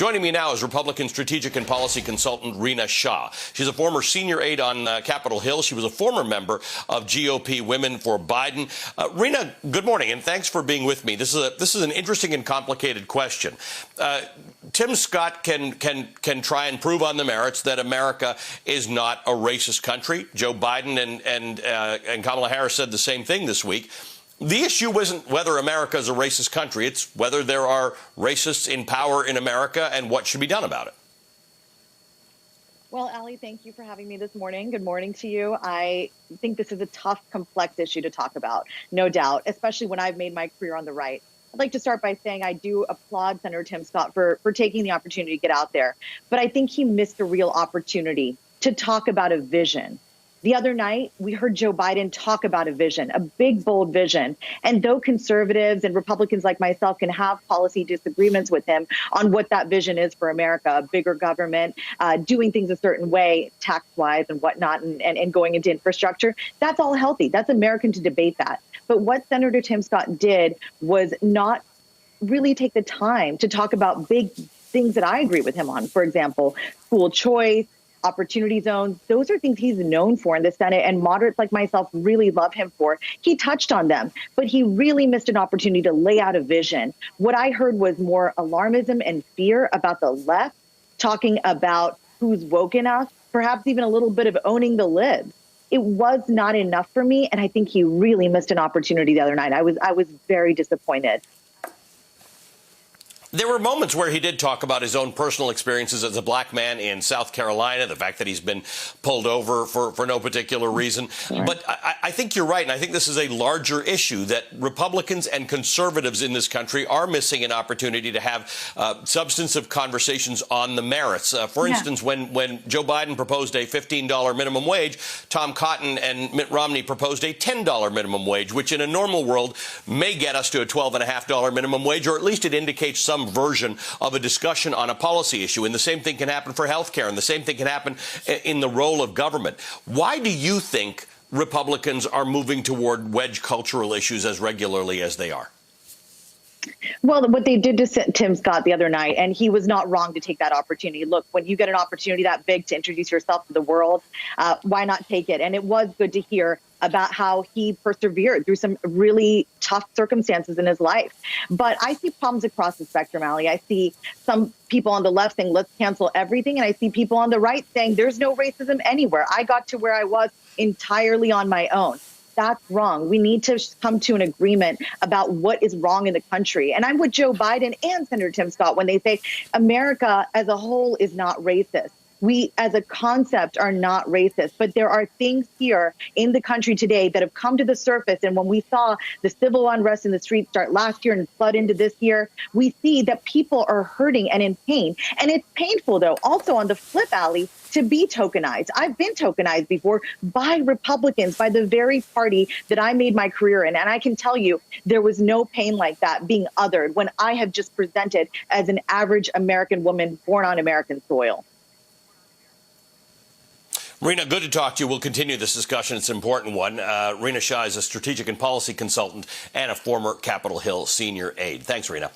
Joining me now is Republican strategic and policy consultant Rina Shah. She's a former senior aide on Capitol Hill. She was a former member of GOP Women for Biden. Rina, good morning, and thanks for being with me. This is an interesting and complicated question. Tim Scott can try and prove on the merits that America is not a racist country. Joe Biden and Kamala Harris said the same thing this week. The issue isn't whether America is a racist country. It's whether there are racists in power in America and what should be done about it. Well, Ali, thank you for having me this morning. Good morning to you. I think this is a tough, complex issue to talk about, no doubt, especially when I've made my career on the right. I'd like to start by saying I do applaud Senator Tim Scott for taking the opportunity to get out there. But I think he missed a real opportunity to talk about a vision. The other night, we heard Joe Biden talk about a vision, a big, bold vision. And though conservatives and Republicans like myself can have policy disagreements with him on what that vision is for America, a bigger government, doing things a certain way, tax-wise and whatnot, and going into infrastructure, that's all healthy. That's American to debate that. But what Senator Tim Scott did was not really take the time to talk about big things that I agree with him on. For example, school choice, opportunity zones. Those are things he's known for in the Senate, and moderates like myself really love him for. He touched on them, but he really missed an opportunity to lay out a vision. What I heard was more alarmism and fear about the left, talking about who's woke enough, perhaps even a little bit of owning the libs. It was not enough for me, and I think he really missed an opportunity the other night. I was very disappointed. There were moments where he did talk about his own personal experiences as a black man in South Carolina, the fact that he's been pulled over for no particular reason. Sure. But I think you're right, and I think this is a larger issue, that Republicans and conservatives in this country are missing an opportunity to have substantive conversations on the merits. For instance, when Joe Biden proposed a $15 minimum wage, Tom Cotton and Mitt Romney proposed a $10 minimum wage, which in a normal world may get us to a $12.50 minimum wage, or at least it indicates some version of a discussion on a policy issue. And the same thing can happen for health care, and the same thing can happen in the role of government. Why do you think Republicans are moving toward wedge cultural issues as regularly as they are? Well, what they did to Tim Scott the other night, and he was not wrong to take that opportunity. Look, when you get an opportunity that big to introduce yourself to the world, why not take it? And it was good to hear about how he persevered through some really tough circumstances in his life. But I see problems across the spectrum, Ali. I see some people on the left saying, let's cancel everything. And I see people on the right saying, there's no racism anywhere. I got to where I was entirely on my own. That's wrong. We need to come to an agreement about what is wrong in the country. And I'm with Joe Biden and Senator Tim Scott when they say America as a whole is not racist. We, as a concept, are not racist, but there are things here in the country today that have come to the surface. And when we saw the civil unrest in the streets start last year and flood into this year, we see that people are hurting and in pain. And it's painful, though, also on the flip, Ali, to be tokenized. I've been tokenized before by Republicans, by the very party that I made my career in. And I can tell you there was no pain like that, being othered, when I have just presented as an average American woman born on American soil. Rina, good to talk to you. We'll continue this discussion. It's an important one. Rina Shah is a strategic and policy consultant and a former Capitol Hill senior aide. Thanks, Rina.